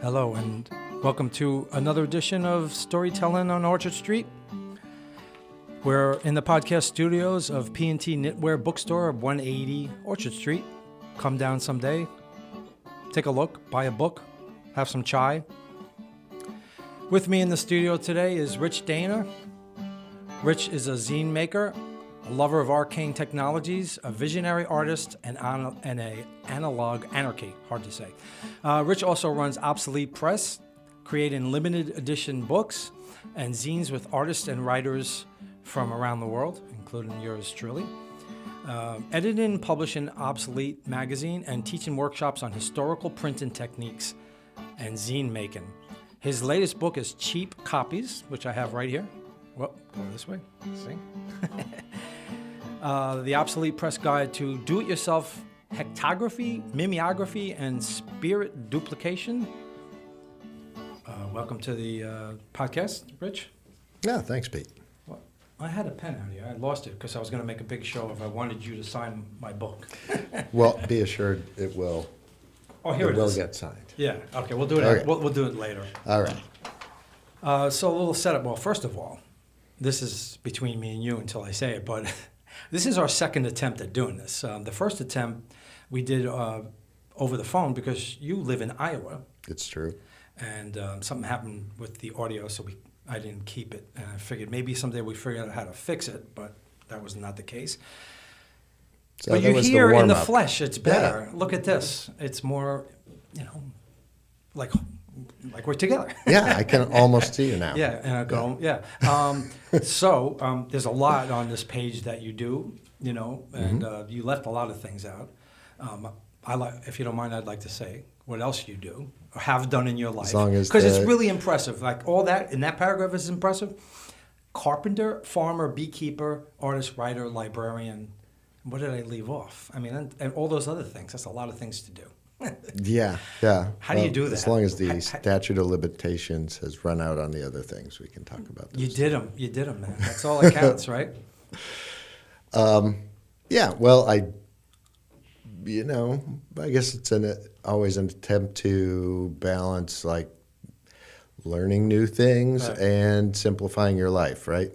Hello, and welcome to another edition of Storytelling on Orchard Street. We're in the podcast studios of P&T Knitwear Bookstore, 180 Orchard Street. Come down someday, take a look, buy a book, have some chai. With me in the studio today is Rich Dana. Rich is a zine maker, a lover of arcane technologies, a visionary artist, and a analog anarchy, hard to say. Rich also runs Obsolete Press, creating limited edition books and zines with artists and writers from around the world, including yours truly. Editing and publishing Obsolete magazine and teaching workshops on historical printing techniques and zine making. His latest book is Cheap Copies, which I have right here. Well, go this way. See? The Obsolete Press Guide to Do-It-Yourself Hectography, Mimeography, and Spirit Duplication. Welcome to the podcast, Rich. Yeah, thanks, Pete. Well, I had a pen out here. I lost it because I was going to make a big show if I wanted you to sign my book. Well, be assured it will. Oh, here it is. It will get signed. Yeah. Okay. We'll do it. Okay. We'll do it later. All right. So a little setup. Well, first of all, this is between me and you until I say it, but this is our second attempt at doing this. The first attempt we did over the phone because you live in Iowa. It's true. And something happened with the audio, so I didn't keep it. And I figured maybe someday we figure out how to fix it, but that was not the case. So but you're here in the flesh. It's better. Yeah. Look at this. It's more, like we're together. Yeah, I can almost see you now. Yeah, and I go, So there's a lot on this page that you do, and you left a lot of things out. If you don't mind, I'd like to say what else you do or have done in your life. Because it's really impressive. Like all that in that paragraph is impressive. Carpenter, farmer, beekeeper, artist, writer, librarian. What did I leave off? I mean, and all those other things. That's a lot of things to do. Yeah. How do you do that? As long as the statute of limitations has run out on the other things, we can talk about those. You did them, man. That's all that counts, right? Yeah, well, I guess it's always an attempt to balance, like, learning new things and simplifying your life, right?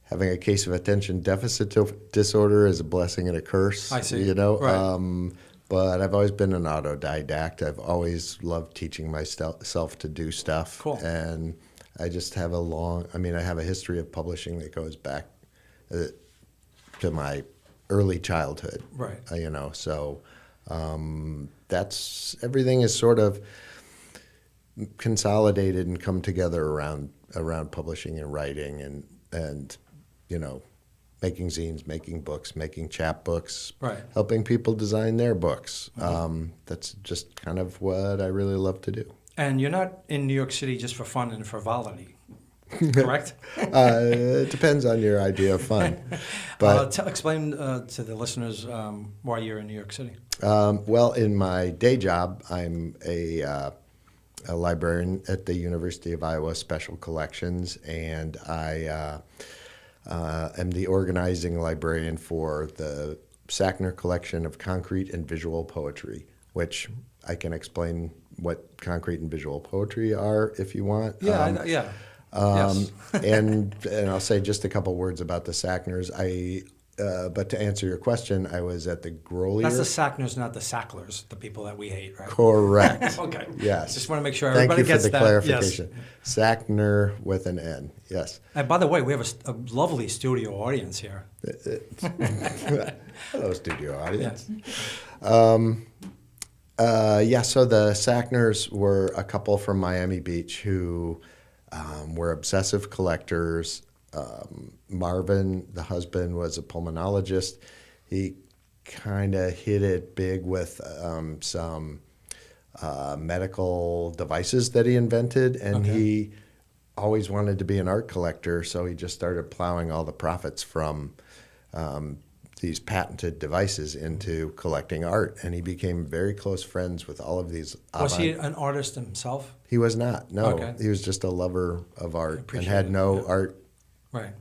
Having a case of attention deficit disorder is a blessing and a curse. I see. Right. But I've always been an autodidact. I've always loved teaching myself to do stuff. Cool. And I just have I have a history of publishing that goes back to my early childhood. Right. So everything is sort of consolidated and come together around publishing and writing and making zines, making books, making chapbooks, right. Helping people design their books. That's just kind of what I really love to do. And you're not in New York City just for fun and frivolity, correct? It depends on your idea of fun. But explain to the listeners why you're in New York City. Well, in my day job, I'm a librarian at the University of Iowa Special Collections, and I am the organizing librarian for the Sackner Collection of Concrete and Visual Poetry, which I can explain what concrete and visual poetry are if you want. Yeah, yes. And I'll say just a couple words about the Sackners. But to answer your question, I was at the Grolier. That's the Sackners, not the Sacklers, the people that we hate, right? Correct. Okay. Yes. Just want to make sure everybody gets that. Thank you for the clarification. Yes. Sackner with an N, yes. And by the way, we have a lovely studio audience here. Hello, studio audience. Yes. So the Sackners were a couple from Miami Beach who were obsessive collectors. Marvin, the husband, was a pulmonologist. He kind of hit it big with some medical devices that he invented, and he always wanted to be an art collector, so he just started plowing all the profits from these patented devices into collecting art, and he became very close friends with all of these. Was he an artist himself? He was not, no. Okay. He was just a lover of art and had no art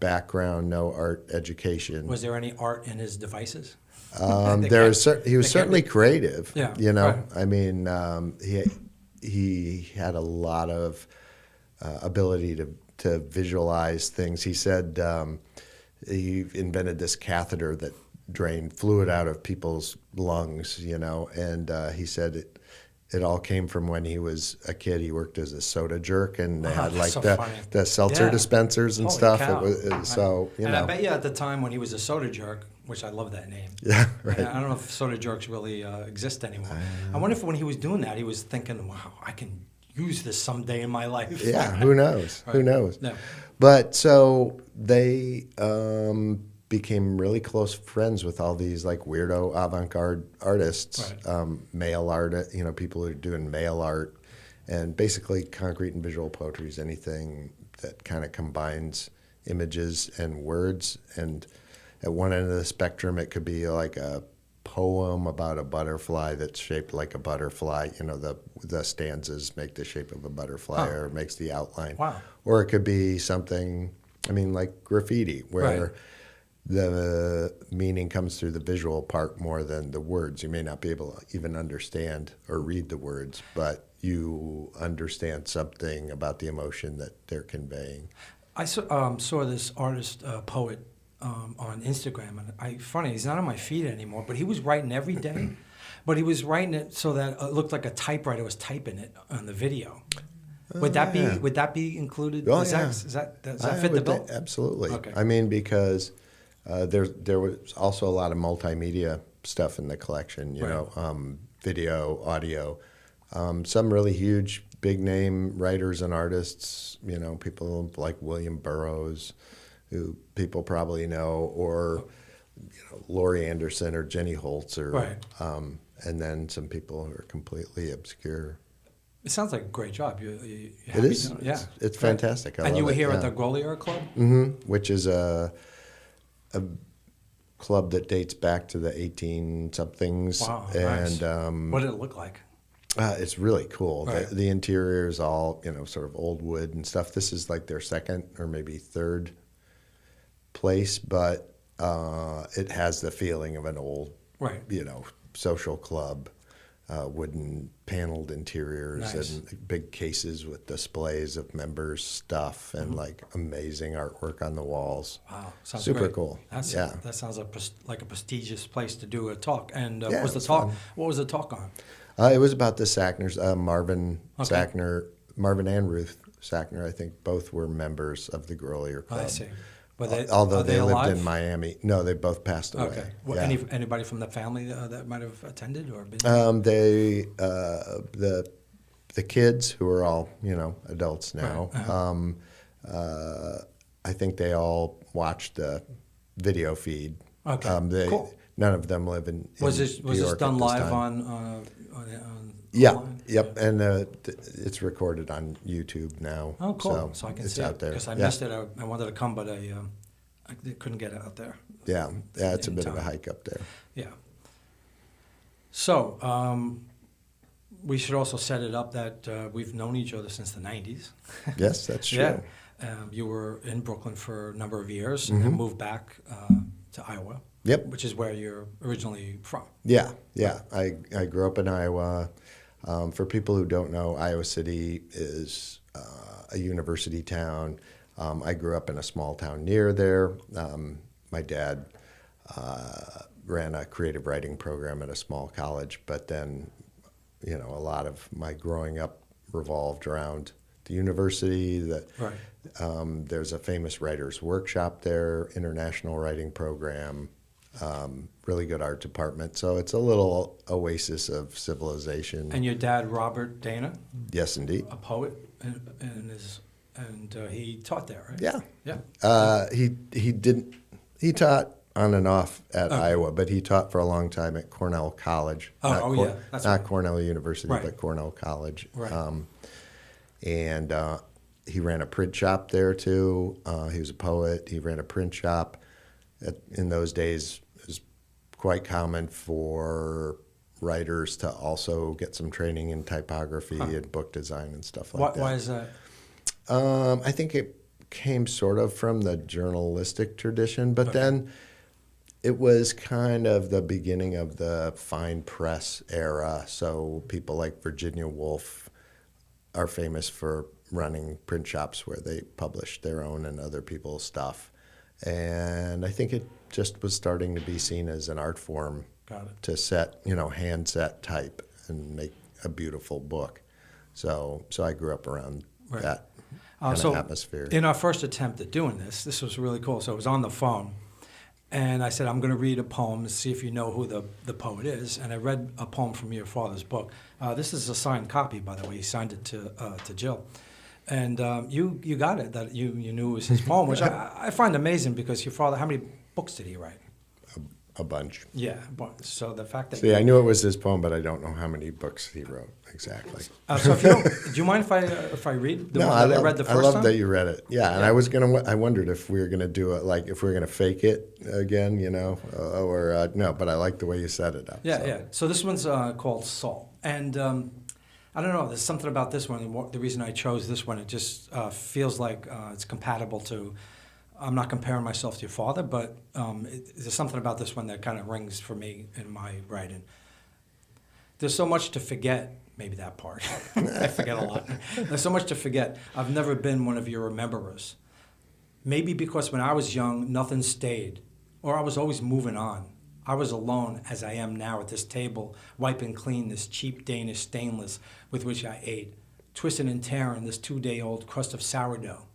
background, no art education. Was there any art in his devices? He was certainly creative. Yeah, you know. right. I mean, he had a lot of ability to visualize things. He said he invented this catheter that drained fluid out of people's lungs. You know, and he said it all came from when he was a kid. He worked as a soda jerk, and they had like so the seltzer dispensers and Holy stuff. cow. So you and know. I bet you at the time when he was a soda jerk, which I love that name. Yeah, right. I don't know if soda jerks really exist anymore. I wonder if when he was doing that, he was thinking, "Wow, I can use this someday in my life." Yeah, who knows? Right. Who knows? Yeah. But so they became really close friends with all these like weirdo avant-garde artists, Right. mail art, people who are doing mail art, and basically concrete and visual poetry is anything that kind of combines images and words. And at one end of the spectrum, it could be like a poem about a butterfly that's shaped like a butterfly. You know, the stanzas make the shape of a butterfly or makes the outline. Wow. Or it could be something, like graffiti, where Right. the meaning comes through the visual part more than the words. You may not be able to even understand or read the words, but you understand something about the emotion that they're conveying. I saw this artist, poet, on Instagram, and funny, he's not on my feed anymore, but he was writing every day, but he was writing it so that it looked like a typewriter was typing it on the video. Would that be included? Oh, Does yeah. does that fit the bill? Absolutely. Okay. I mean, because there was also a lot of multimedia stuff in the collection, video, audio, some really huge, big name writers and artists, people like William Burroughs, who people probably know, or Laurie Anderson or Jenny Holtz, Right. And then some people who are completely obscure. It sounds like a great job. You're It happy is. doing it. Yeah. It's fantastic. I And you love were it, here at yeah. the Grolier Club? Which is a club that dates back to the 18-somethings. Wow, And nice. What did it look like? it's really cool. Right. The interior is all, sort of old wood and stuff. This is like their second or maybe third place, but it has the feeling of an old, Right. social club. Wooden paneled interiors Nice. and big cases with displays of members' stuff and like amazing artwork on the walls. Wow, sounds Super great. cool. That sounds like a prestigious place to do a talk. And Yeah, what was the it's talk? fun. What was the talk on? It was about the Sackners, Marvin Okay. Sackner, Marvin and Ruth Sackner. I think both were members of the Grolier Club. I see. But Although are they lived alive? in Miami. No, they both passed away. Okay. Well, Yeah. anybody from the family that might have attended or been? The kids who are all adults now. Right. I think they all watched the video feed. Okay. Cool. None of them live in Was this New York done at this live time. on Yeah. online? Yep. And it's recorded on YouTube now. Oh, cool. So I can it's see out it there. because I Yeah. missed it. I wanted to come, but I couldn't get it out there. Yeah. Yeah. It's a in bit of a time. hike up there. Yeah. So we should also set it up that we've known each other since the 90s. Yes, that's true. Yeah. You were in Brooklyn for a number of years and then moved back to Iowa. Yep. Which is where you're originally from. Yeah. Yeah. I grew up in Iowa. For people who don't know, Iowa City is a university town. I grew up in a small town near there. My dad ran a creative writing program at a small college, but then, a lot of my growing up revolved around the university. Right. There's a famous writers' workshop there, international writing program. Really good art department. So it's a little oasis of civilization. And your dad, Robert Dana, Yes, indeed. a poet, and he taught there, right? Yeah. Yeah. He taught on and off at Iowa, but he taught for a long time at Cornell College. Yeah, that's not right. Cornell University, Right. but Cornell College. Right. And he ran a print shop there too. He was a poet. He ran a print shop. In those days, it was quite common for writers to also get some training in typography and book design and stuff like that. Why is that? I think it came sort of from the journalistic tradition, but then it was kind of the beginning of the fine press era. So people like Virginia Woolf are famous for running print shops where they published their own and other people's stuff. And I think it just was starting to be seen as an art form to set, hand set type and make a beautiful book. So I grew up around that kind of atmosphere. In our first attempt at doing this was really cool. So it was on the phone. And I said, I'm going to read a poem to see if you know who the poet is. And I read a poem from your father's book. This is a signed copy, by the way. He signed it to Jill. And you got it, that you knew it was his poem, which I find amazing because your father, how many books did he write? A bunch. Yeah. So the fact that... See, I knew it was his poem, but I don't know how many books he wrote exactly. So if you don't, do you mind if I read the one that I read the first time? I love that you read it. Yeah, and I wondered if we were going to do it, like if we were going to fake it again, or no, but I like the way you set it up. Yeah. So this one's called Salt. And I don't know, there's something about this one. The reason I chose this one, it just feels like it's compatible to... I'm not comparing myself to your father, but there's something about this one that kind of rings for me in my writing. There's so much to forget, maybe that part. I forget a lot. There's so much to forget. I've never been one of your rememberers. Maybe because when I was young, nothing stayed, or I was always moving on. I was alone as I am now at this table, wiping clean this cheap Danish stainless with which I ate, twisting and tearing this 2-day-old crust of sourdough,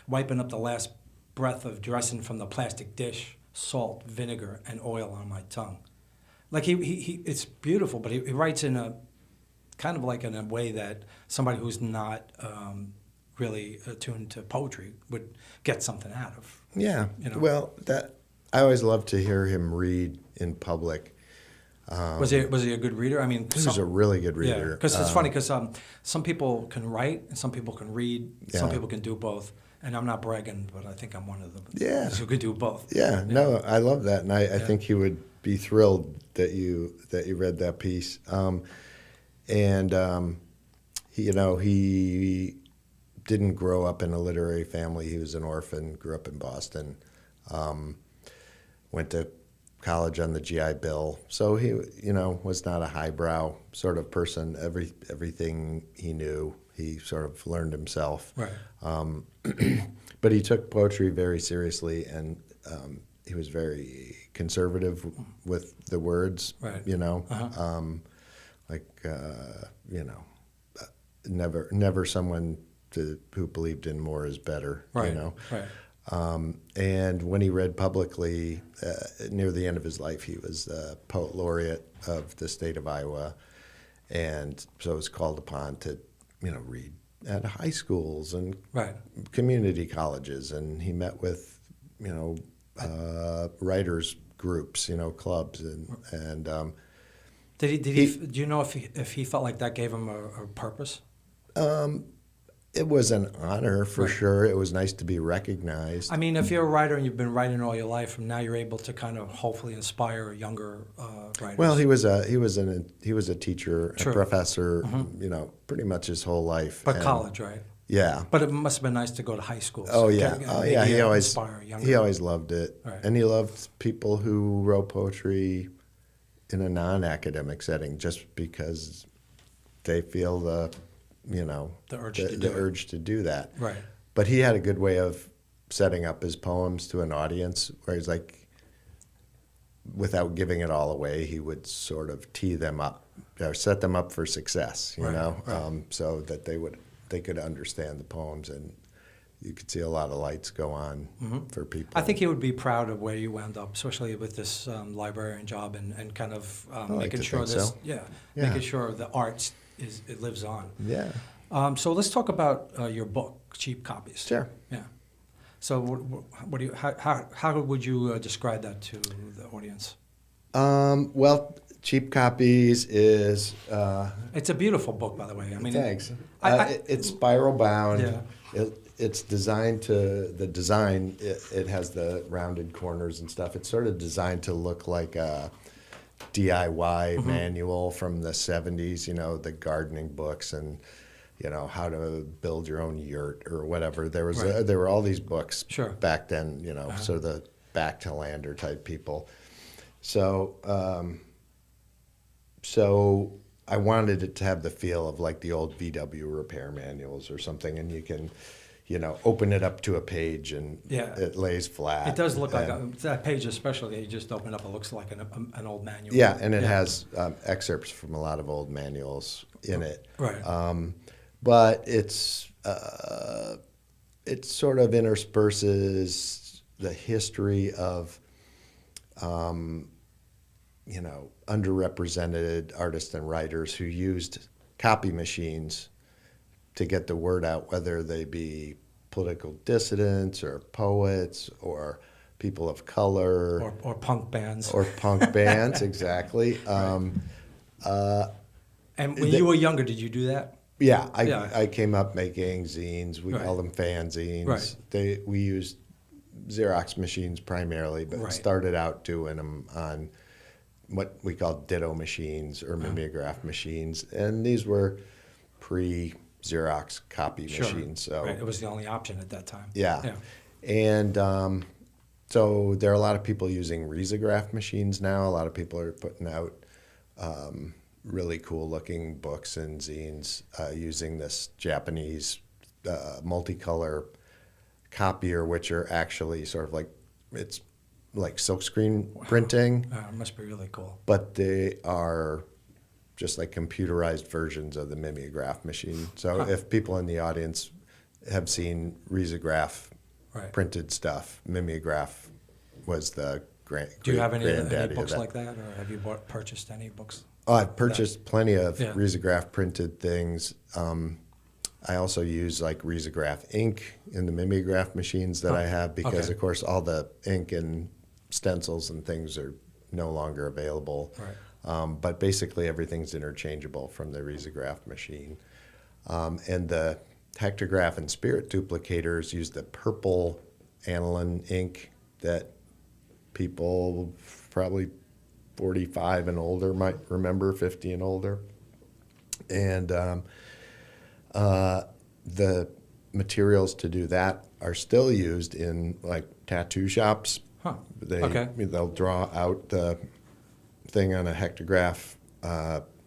wiping up the last breath of dressing from the plastic dish, salt, vinegar, and oil on my tongue. Like he it's beautiful, but he writes in a kind of like in a way that somebody who's not really attuned to poetry would get something out of. Yeah. Well, I always loved to hear him read in public. Was he a good reader? I mean, he was a really good reader. Yeah, because it's funny because some people can write and some people can read. Yeah. Some people can do both. And I'm not bragging, but I think I'm one of them who could do both. Yeah, no, I love that, and I think he would be thrilled that you read that piece. He didn't grow up in a literary family. He was an orphan. Grew up in Boston. Went to college on the GI Bill, so he was not a highbrow sort of person. Everything he knew, he sort of learned himself. Right. But he took poetry very seriously, and he was very conservative with the words. Right. Never someone who believed in more is better. Right. Right. And when he read publicly, near the end of his life, he was the poet laureate of the state of Iowa, and so was called upon to read at high schools and community colleges, and he met with writers groups, clubs, and did he do you know if he felt like that gave him a purpose? It was an honor for sure. It was nice to be recognized. I mean, if you're a writer and you've been writing all your life, and now you're able to kind of hopefully inspire younger writers. Well, he was a teacher, a professor, pretty much his whole life. But college, right? Yeah. But it must have been nice to go to high school. Oh yeah, He always loved it, right. And he loved people who wrote poetry in a non-academic setting, just because they feel the urge to do that. Right. But he had a good way of setting up his poems to an audience where he's like, without giving it all away, he would sort of tee them up or set them up for success, so that they could understand the poems, and you could see a lot of lights go on for people. I think he would be proud of where you wound up, especially with this librarian job and kind of making sure making sure the art it lives on. Yeah. So let's talk about your book, Cheap Copies. Sure. Yeah. So what do you how would you describe that to the audience? Well, Cheap Copies is... it's a beautiful book, by the way. I mean, thanks. It's spiral bound. Yeah. It's designed to... The design, it has the rounded corners and stuff. It's sort of designed to look like a DIY manual from the 70s, the gardening books and... how to build your own yurt or whatever. There was there were all these books back then, sort of the back to lander type people. So, so I wanted it to have the feel of like the old VW repair manuals or something, and you can, open it up to a page and Yeah. it lays flat. It does look like that page, especially. You just open up, it looks like an old manual. Yeah, and it has excerpts from a lot of old manuals in it. Right. But it sort of intersperses the history of, underrepresented artists and writers who used copy machines to get the word out, whether they be political dissidents or poets or people of color. Or punk bands. Or punk bands, exactly. And when you were younger, did you do that? Yeah, I came up making zines. We call them fanzines. Right. We used Xerox machines primarily, but started out doing them on what we call ditto machines or mimeograph machines. And these were pre-Xerox copy machines. So it was the only option at that time. Yeah. And so there are a lot of people using risograph machines now. A lot of people are putting out really cool looking books and zines using this Japanese multicolor copier, which are actually sort of it's like silkscreen printing. It must be really cool. But they are just like computerized versions of the mimeograph machine. So if people in the audience have seen risograph printed stuff, mimeograph was the Do you have any granddaddy books of that. like that, or have you purchased any books? Oh, I've purchased plenty of risograph printed things. I also use like risograph ink in the mimeograph machines that I have because, of course, all the ink and stencils and things are no longer available. Right. But basically everything's interchangeable from the risograph machine. And the Hectograph and Spirit duplicators use the purple aniline ink that people probably 45 and older might remember, 50 and older. And the materials to do that are still used in like tattoo shops. They'll draw out the thing on a hectograph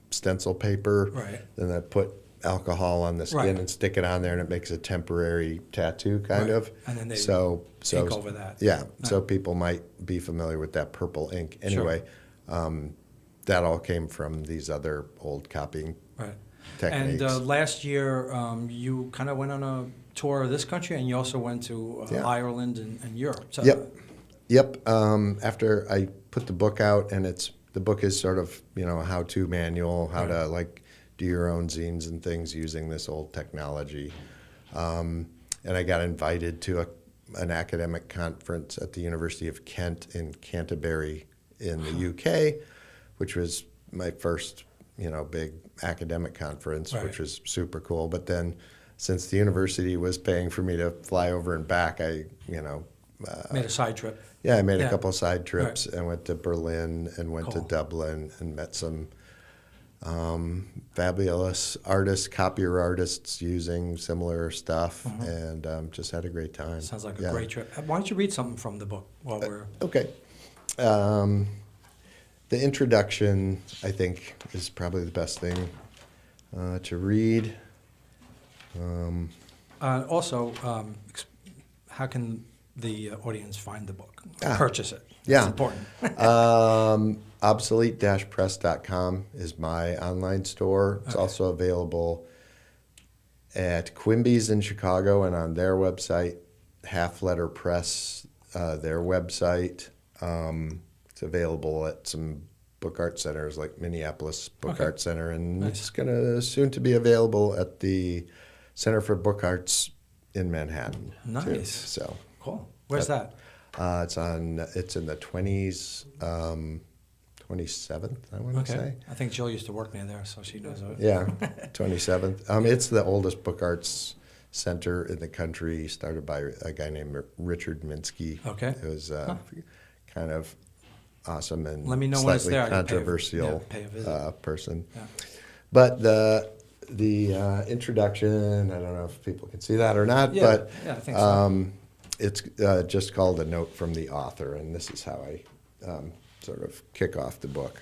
stencil paper, then they put alcohol on the skin and stick it on there, and it makes a temporary tattoo kind of. And then they ink over that. Yeah, so people might be familiar with that purple ink. Anyway, that all came from these other old copying techniques. And last year, you kind of went on a tour of this country, and you also went to Ireland and Europe. So Yep. After I put the book out, and the book is sort of a how-to manual, how to like do your own zines and things using this old technology. And I got invited to an academic conference at the University of Kent in Canterbury in the UK, which was my first big academic conference, which was super cool. But then since the university was paying for me to fly over and back, I made a side trip. Yeah, I made a couple of side trips and went to Berlin and went to Dublin and met some fabulous artists, copier artists using similar stuff, and just had a great time. Sounds like a great trip. Why don't you read something from the book while we're... Okay. The introduction, I think, is probably the best thing to read. Also, how can the audience find the book? Purchase it. It's important. Obsolete-press.com is my online store. It's also available at Quimby's in Chicago and on their website, Half Letter Press, their website. It's available at some book art centers like Minneapolis Book Art Center, and it's going to soon to be available at the Center for Book Arts in Manhattan. Nice. Too. So cool. Where's that? It's in the 20s, 27th, I want to say. I think Jill used to work near there, so she knows it. Yeah, 27th. It's the oldest book arts center in the country, started by a guy named Richard Minsky. Okay. It was kind of awesome and let me know when it's slightly there. controversial pay a visit. person. Yeah. But the introduction, I don't know if people can see that or not, but I think so. it's just called A Note from the Author, and this is how I sort of kick off the book.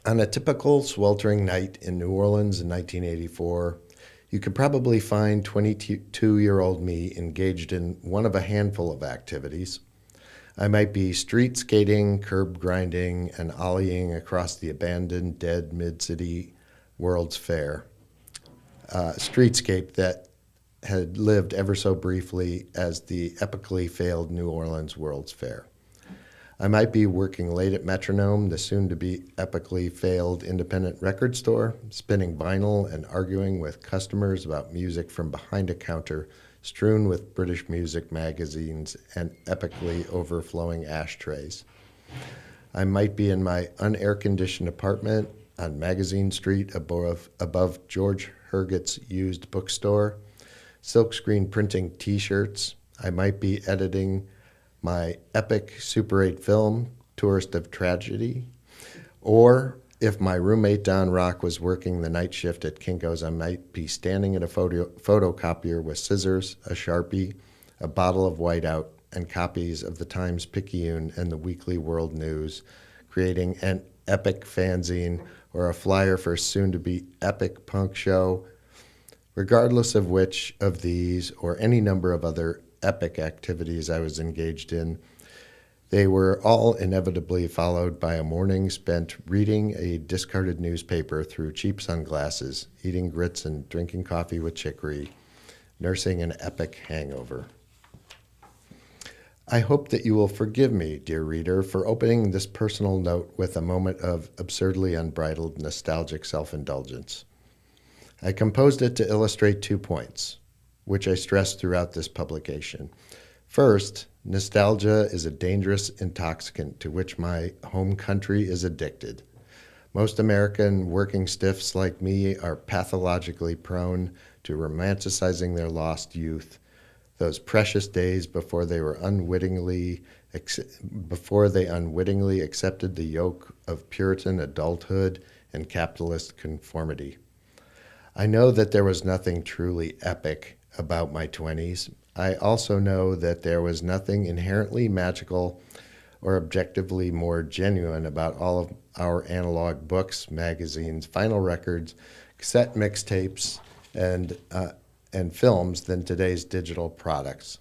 On a typical sweltering night in New Orleans in 1984, you could probably find 22-year-old me engaged in one of a handful of activities. I might be street skating, curb grinding, and ollieing across the abandoned, dead mid-city World's Fair, streetscape that had lived ever so briefly as the epically failed New Orleans World's Fair. I might be working late at Metronome, the soon-to-be epically failed independent record store, spinning vinyl and arguing with customers about music from behind a counter strewn with British music magazines and epically overflowing ashtrays. I might be in my unair-conditioned apartment on Magazine Street above George Herget's used bookstore, silkscreen printing T-shirts. I might be editing my epic Super 8 film, Tourist of Tragedy. Or if my roommate Don Rock was working the night shift at Kinko's, I might be standing at a photocopier with scissors, a Sharpie, a bottle of whiteout, and copies of the Times-Picayune and the Weekly World News, creating an epic fanzine or a flyer for a soon-to-be epic punk show. Regardless of which of these or any number of other epic activities I was engaged in, they were all inevitably followed by a morning spent reading a discarded newspaper through cheap sunglasses, eating grits and drinking coffee with chicory, nursing an epic hangover. I hope that you will forgive me, dear reader, for opening this personal note with a moment of absurdly unbridled nostalgic self-indulgence. I composed it to illustrate 2 points, which I stressed throughout this publication. First, nostalgia is a dangerous intoxicant to which my home country is addicted. Most American working stiffs like me are pathologically prone to romanticizing their lost youth, those precious days before they unwittingly accepted the yoke of Puritan adulthood and capitalist conformity. I know that there was nothing truly epic about my 20s. I also know that there was nothing inherently magical or objectively more genuine about all of our analog books, magazines, vinyl records, cassette mixtapes, and films than today's digital products.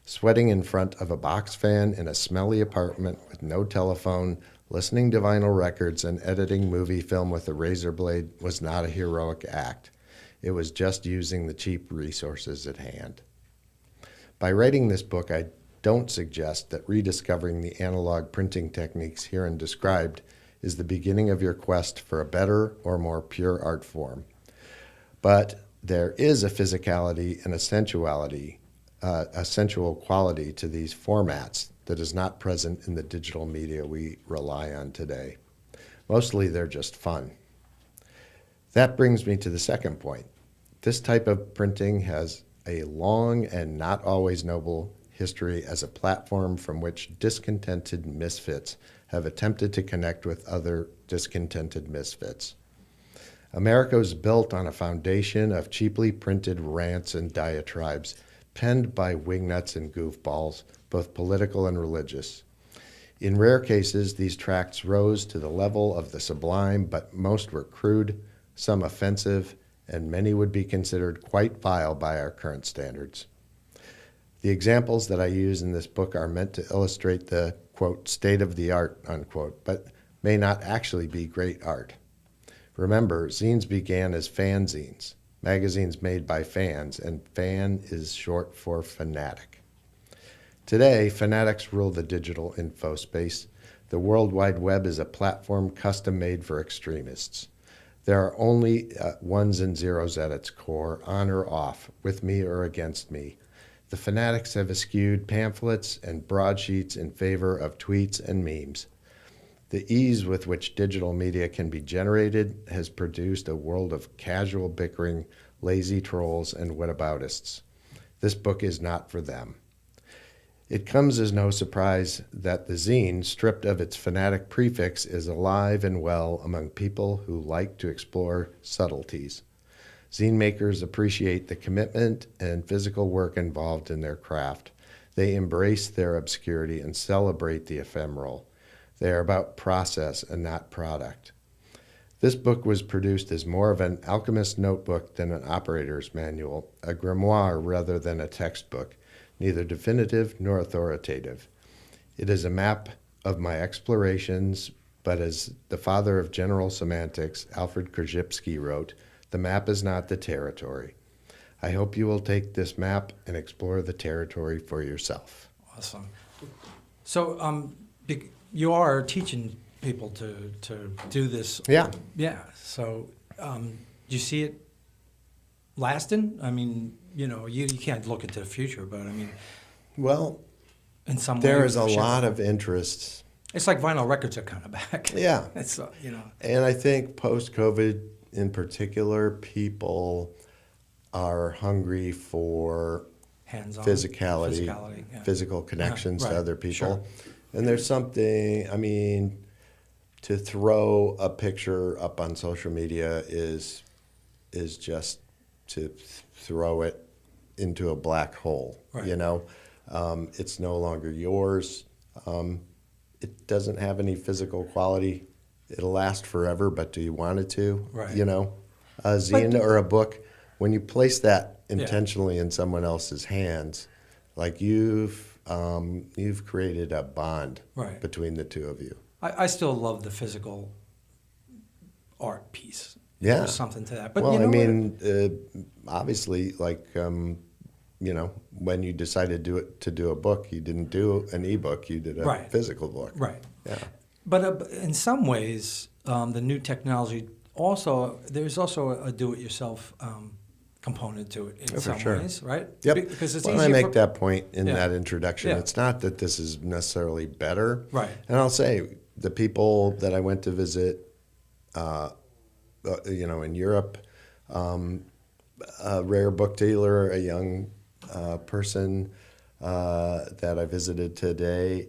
Sweating in front of a box fan in a smelly apartment with no telephone, listening to vinyl records, and editing movie film with a razor blade was not a heroic act. It was just using the cheap resources at hand. By writing this book, I don't suggest that rediscovering the analog printing techniques herein described is the beginning of your quest for a better or more pure art form. But there is a physicality and a sensual quality to these formats that is not present in the digital media we rely on today. Mostly they're just fun. That brings me to the second point. This type of printing has a long and not always noble history as a platform from which discontented misfits have attempted to connect with other discontented misfits. America was built on a foundation of cheaply printed rants and diatribes penned by wingnuts and goofballs, both political and religious. In rare cases, these tracts rose to the level of the sublime, but most were crude, some offensive, and many would be considered quite vile by our current standards. The examples that I use in this book are meant to illustrate the, quote, state of the art, unquote, but may not actually be great art. Remember, zines began as fanzines, magazines made by fans, and fan is short for fanatic. Today, fanatics rule the digital info space. The World Wide Web is a platform custom-made for extremists. There are only ones and zeros at its core, on or off, with me or against me. The fanatics have eschewed pamphlets and broadsheets in favor of tweets and memes. The ease with which digital media can be generated has produced a world of casual bickering, lazy trolls, and whataboutists. This book is not for them. It comes as no surprise that the zine, stripped of its fanatic prefix, is alive and well among people who like to explore subtleties. Zine makers appreciate the commitment and physical work involved in their craft. They embrace their obscurity and celebrate the ephemeral. They are about process and not product. This book was produced as more of an alchemist's notebook than an operator's manual, a grimoire rather than a textbook, neither definitive nor authoritative. It is a map of my explorations, but as the father of general semantics, Alfred Korzybski, wrote, the map is not the territory. I hope you will take this map and explore the territory for yourself. Awesome. So you are teaching people to do this. Yeah. Yeah. So do you see it lasting? I mean, you can't look into the future, but I mean, well, in some ways, there is a lot of interest. It's like vinyl records are kind of back. Yeah. It's And I think post-COVID in particular, people are hungry for hands-on physicality, yeah. physical connections to other people. Sure. And there's something, I mean, to throw a picture up on social media is just to throw it into a black hole, Right. It's no longer yours. It doesn't have any physical quality. It'll last forever, but do you want it to? Right. A zine or a book, when you place that intentionally in someone else's hands, like you've created a bond between the two of you. I still love the physical art piece. Yeah. There's something to that. But obviously, like, when you decided to do a book, you didn't do an ebook, you did a physical book. Right. Yeah. But in some ways, the new technology there's also a do-it-yourself component to it in some ways, right? Yep. Because it's I make that point in that introduction. Yeah. It's not that this is necessarily better. Right. And I'll say the people that I went to visit, in Europe, a rare book dealer, a young person that I visited today,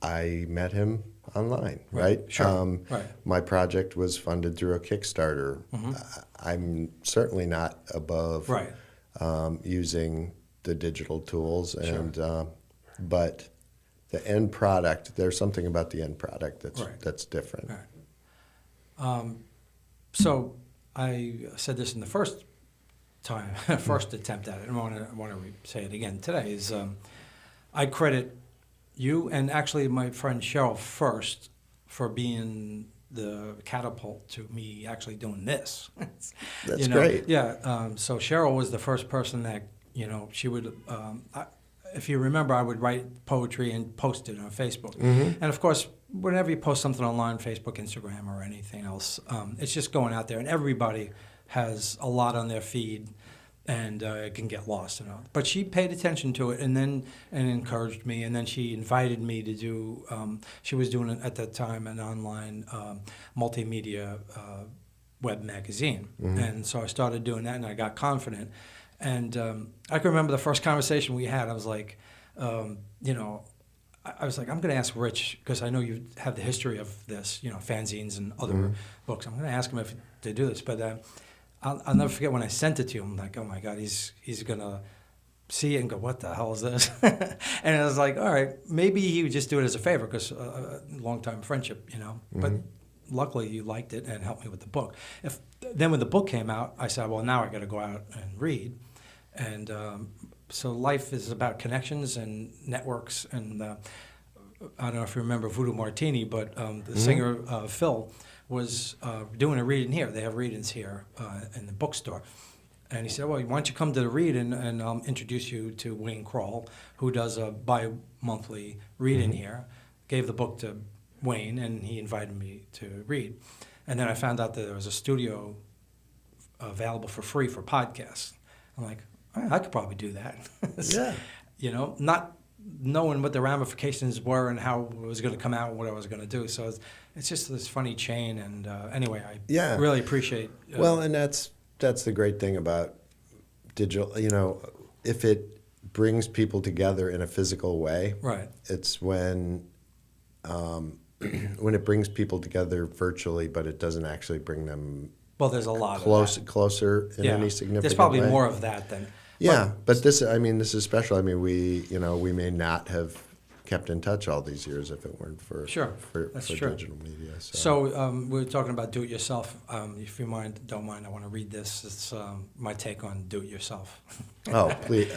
I met him online, right? Sure. My project was funded through a Kickstarter. Mm-hmm. I'm certainly not above using the digital tools, but the end product, there's something about the end product that's different. Right. So I said this in the first attempt at it, and I want to say it again today, is I credit you and actually my friend Cheryl first for being the catapult to me actually doing this. That's great. Yeah. So Cheryl was the first person that, she would, if you remember, I would write poetry and post it on Facebook. Mm-hmm. And of course, whenever you post something online, Facebook, Instagram, or anything else, it's just going out there, and everybody has a lot on their feed, and it can get lost. But she paid attention to it, and encouraged me, and then she invited me to do. She was doing at that time an online multimedia web magazine, and so I started doing that, and I got confident. And I can remember the first conversation we had. I was like, I was like, I'm going to ask Rich, because I know you have the history of this, fanzines and other books. I'm going to ask him if to do this, but. I'll never forget when I sent it to him. I'm like, oh my God, he's gonna see it and go, what the hell is this? And I was like, all right, maybe he would just do it as a favor, because long time friendship, But luckily you liked it and helped me with the book. Then when the book came out, I said, well, now I got to go out and read. And so life is about connections and networks. And I don't know if you remember Voodoo Martini, but the singer Phil was doing a reading here. They have readings here in the bookstore. And he said, well, why don't you come to the read and I'll introduce you to Wayne Kroll, who does a bi-monthly reading here. Gave the book to Wayne, and he invited me to read. And then I found out that there was a studio available for free for podcasts. I'm like, I could probably do that. Yeah. Not knowing what the ramifications were and how it was going to come out and what I was going to do. So it's just this funny chain. And anyway, I really appreciate. Well, and that's the great thing about digital. If it brings people together in a physical way, right? It's when it brings people together virtually, but it doesn't actually bring them. Well, there's a lot closer in any significant way. There's probably more of that than. Yeah, but this is special. I mean, we may not have kept in touch all these years if it weren't for Sure, for that's for true. digital media. So we were talking about do-it-yourself. If you don't mind, I want to read this. It's my take on do-it-yourself. Oh, please.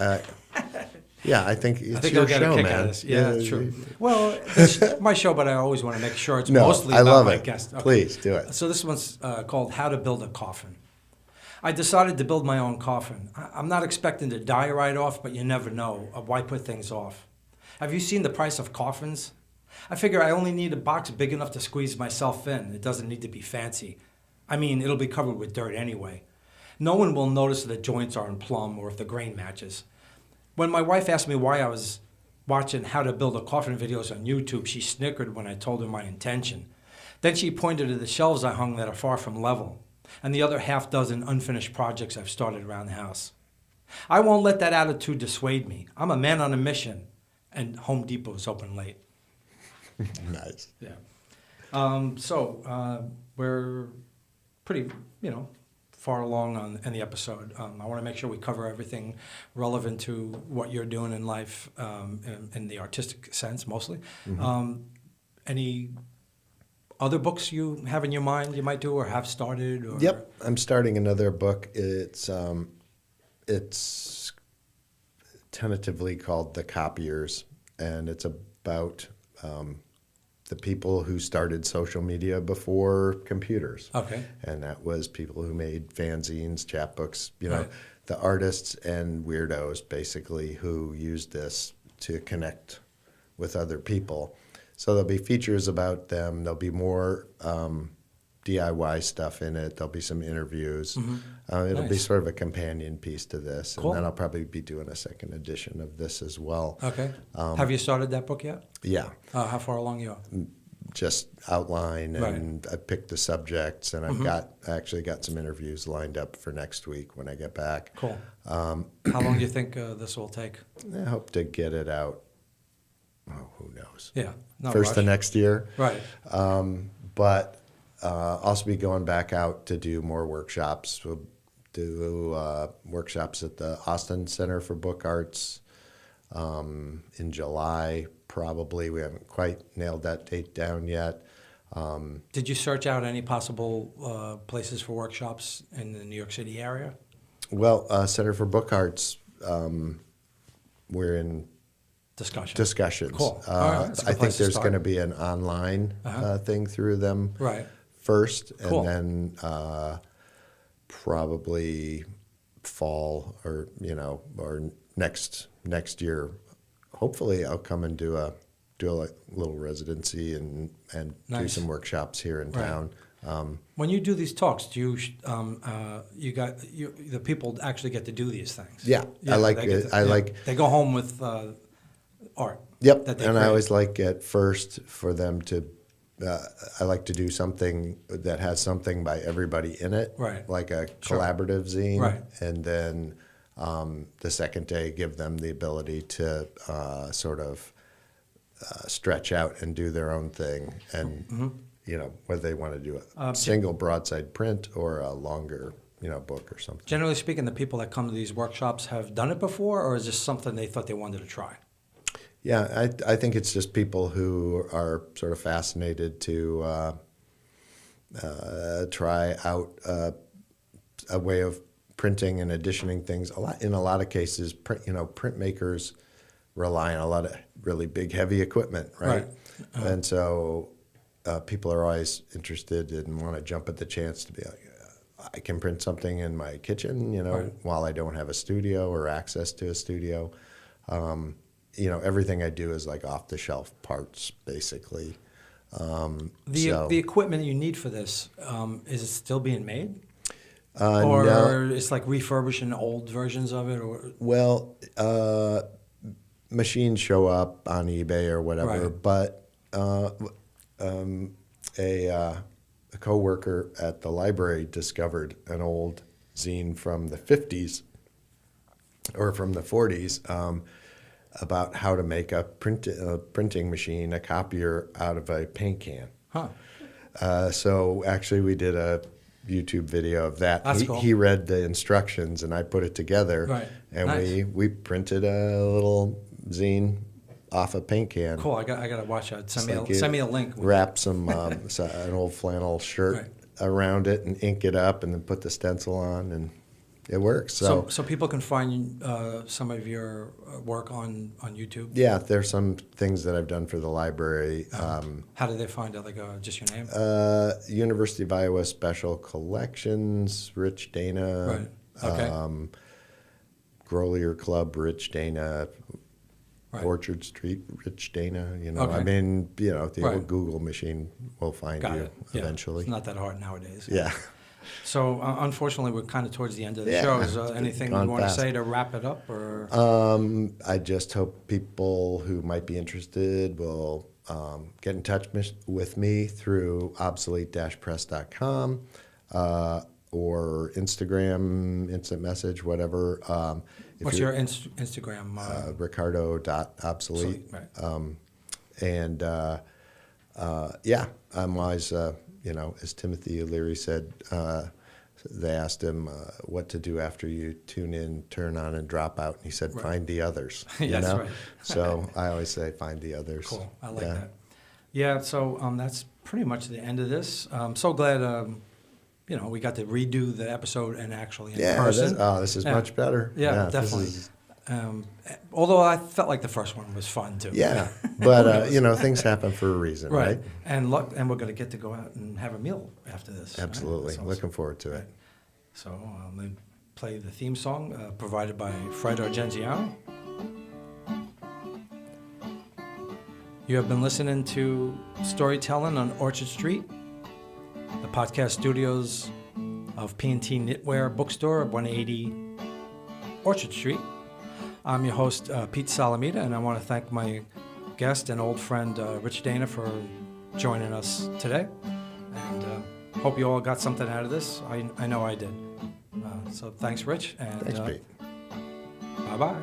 Yeah, I think it's I think your they'll get show, a kick man. out of this. Yeah, that's true. Well, it's my show, but I always want to make sure it's No, mostly I about love my it. guest. Okay. Please do it. So this one's called How to Build a Coffin. I decided to build my own coffin. I'm not expecting to die right off, but you never know. Why put things off? Have you seen the price of coffins? I figure I only need a box big enough to squeeze myself in. It doesn't need to be fancy. I mean, it'll be covered with dirt anyway. No one will notice if the joints aren't plumb or if the grain matches. When my wife asked me why I was watching how to build a coffin videos on YouTube, she snickered when I told her my intention. Then she pointed to the shelves I hung that are far from level, and the other half-dozen unfinished projects I've started around the house. I won't let that attitude dissuade me. I'm a man on a mission, and Home Depot is open late. Nice. Yeah. We're pretty, far along in the episode. I want to make sure we cover everything relevant to what you're doing in life in the artistic sense, mostly. Mm-hmm. Any other books you have in your mind you might do or have started? Or? Yep, I'm starting another book. It's tentatively called The Copiers, and it's about the people who started social media before computers. Okay. And that was people who made fanzines, chapbooks, Right. the artists and weirdos basically who used this to connect with other people. So there'll be features about them. There'll be more DIY stuff in it. There'll be some interviews. Mm-hmm. It'll be Nice. sort of a companion piece to this. Cool. And then I'll probably be doing a second edition of this as well. Okay. Have you started that book yet? Yeah, How far along you are? just outline Right. and I picked the subjects and Mm-hmm. I actually got some interviews lined up for next week when I get back. Cool. How long do you think this will take? I hope to get it out. Oh, who knows? Yeah. No First rush. the next year. Right. But also be going back out to do more workshops. We'll do workshops at the Austin Center for Book Arts in July, probably. We haven't quite nailed that date down yet. Did you search out any possible places for workshops in the New York City area? Well, Center for Book Arts, we're in discussions. Cool. All right. That's a good I think place to there's start. going to be an online thing through them Right. first, Cool. and then probably fall or next year. Hopefully, I'll come and do a little residency and do Nice. some workshops here in Right. town. When you do these talks, do you the people actually get to do these things? Yeah, I like they it. get to- I like. They go home with art. Yep, that they and I create. always like at first for them to. I like to do something that has something by everybody in it, Right. like a Sure. collaborative zine, Right. and then the second day give them the ability to sort of stretch out and do their own thing, and whether they want to do a single broadside print or a longer book or something. Generally speaking, the people that come to these workshops have done it before, or is this something they thought they wanted to try? Yeah, I think it's just people who are sort of fascinated to try out a way of printing and editioning things. In a lot of cases, printmakers rely on a lot of really big, heavy equipment, right? And so people are always interested and want to jump at the chance to be like, I can print something in my kitchen, Right. while I don't have a studio or access to a studio. Everything I do is like off the shelf parts, basically. The equipment you need for this, is it still being made? No. Or it's like refurbishing old versions of it? Or Well, machines show up on eBay or whatever, Right. but a coworker at the library discovered an old zine from the 50s or from the 40s about how to make a printing machine, a copier, out of a paint can. Huh. So actually we did a YouTube video of that. That's cool. He read the instructions, and I put it together. Right. And Nice. we printed a little zine off a paint can. Cool. I got to watch that. Send Like me a link. Wrap some an old flannel shirt Right. around it and ink it up, and then put the stencil on, and it works. So people can find some of your work on YouTube. Yeah, there's some things that I've done for the library. How do they find it? Like just your name? University of Iowa Special Collections, Rich Dana. Right. Okay. Grolier Club, Rich Dana. Right. Orchard Street, Rich Dana. Okay. I mean, the Right. old Google machine will find Got you it. Yeah. eventually. It's not that hard nowadays. Yeah. So unfortunately, we're kind of towards the end of the Yeah, show. Is it's anything you gone want fast. to say to wrap it up, or? I just hope people who might be interested will get in touch with me through obsolete-press.com or Instagram, instant message, whatever. What's your Instagram? Ricardo.obsolete. Right. And yeah, I'm always, as Timothy O'Leary said, they asked him what to do after you tune in, turn on, and drop out. And he said, Right. find the others. That's right. So I always say, find the others. Cool. I like that. Yeah. So that's pretty much the end of this. I'm so glad. We got to redo the episode and actually in person. This is much better. Yeah, definitely. Although I felt like the first one was fun too. Yeah, but things happen for a reason, right? And we're going to get to go out and have a meal after this. Absolutely. Right? So Looking forward to it. Right. So I'm going to play the theme song provided by Fred Argenziano. You have been listening to Storytelling on Orchard Street, the podcast studios of P&T Knitwear Bookstore at 180 Orchard Street. I'm your host, Pete Salamita, and I want to thank my guest and old friend, Rich Dana, for joining us today. And hope you all got something out of this. I know I did. So thanks, Rich. And, Thanks, Pete. Bye-bye.